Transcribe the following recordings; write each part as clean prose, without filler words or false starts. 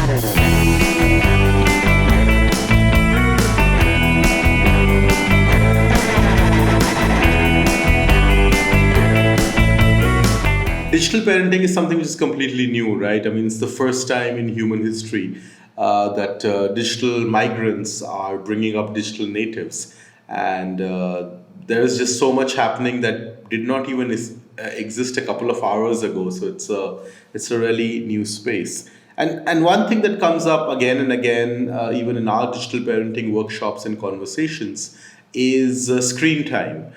Digital parenting is something which is completely new, right? I mean, it's the first time in human history that digital migrants are bringing up digital natives. And there is just so much happening that did not even exist a couple of hours ago. So it's a really new space. And one thing that comes up again and again, even in our digital parenting workshops and conversations, is screen time.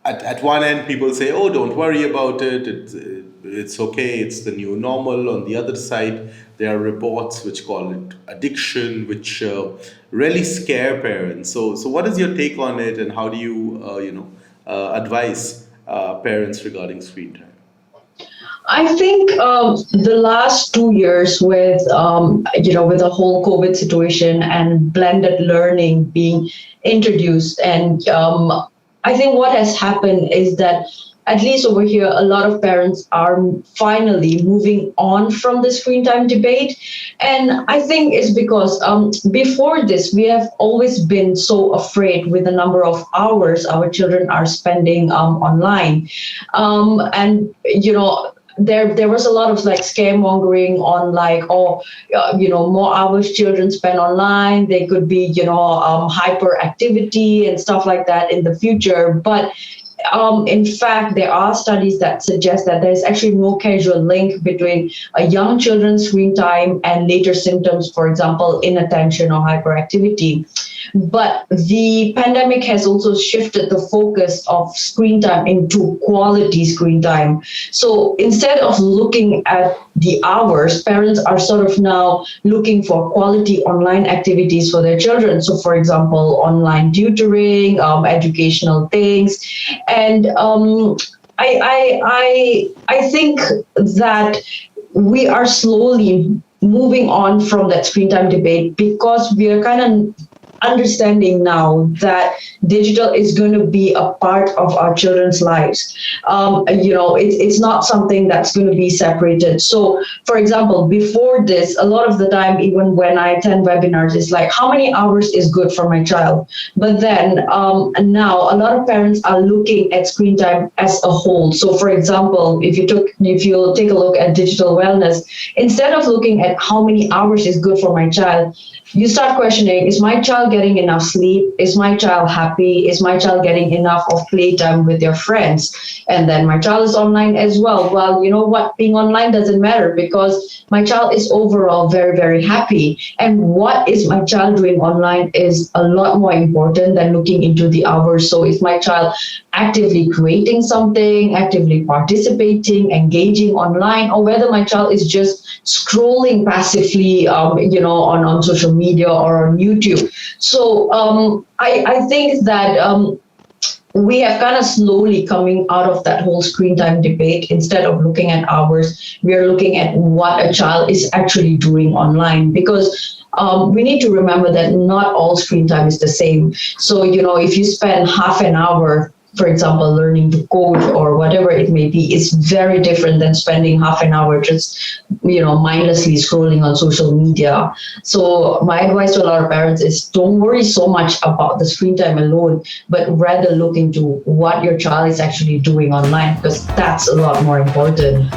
At one end, people say, "Oh, don't worry about it. It's okay. It's the new normal." On the other side, there are reports which call it addiction, which really scare parents. So what is your take on it, and how do you, advise parents regarding screen time? I think the last 2 years with the whole COVID situation and blended learning being introduced, and I think what has happened is that at least over here, a lot of parents are finally moving on from the screen time debate. And I think it's because before this, we have always been so afraid with the number of hours our children are spending online. And, there was a lot of like scaremongering on like, more hours children spend online, they could be hyperactivity and stuff like that in the future. But in fact, there are studies that suggest that there's actually no causal link between a young children's screen time and later symptoms, for example, inattention or hyperactivity. But the pandemic has also shifted the focus of screen time into quality screen time. So instead of looking at the hours, parents are sort of now looking for quality online activities for their children. So, for example, online tutoring, educational things, and I think that we are slowly moving on from that screen time debate because we are kind of understanding now that digital is going to be a part of our children's lives. It's not something that's going to be separated. So, for example, before this, a lot of the time, even when I attend webinars, it's like, how many hours is good for my child? But then now, a lot of parents are looking at screen time as a whole. So, for example, if you take a look at digital wellness, instead of looking at how many hours is good for my child, you start questioning, is my child getting enough sleep? Is my child happy? Is my child getting enough of playtime with their friends? And then my child is online as well. Well, you know what? Being online doesn't matter because my child is overall very, very happy. And what is my child doing online is a lot more important than looking into the hours. So if my child actively creating something, actively participating, engaging online, or whether my child is just scrolling passively, on social media or on YouTube. So I think that we have kind of slowly coming out of that whole screen time debate. Instead of looking at hours, we are looking at what a child is actually doing online, because we need to remember that not all screen time is the same. So, if you spend half an hour, for example, learning to code or whatever it may be, is very different than spending half an hour just, mindlessly scrolling on social media. So my advice to a lot of parents is don't worry so much about the screen time alone, but rather look into what your child is actually doing online, because that's a lot more important.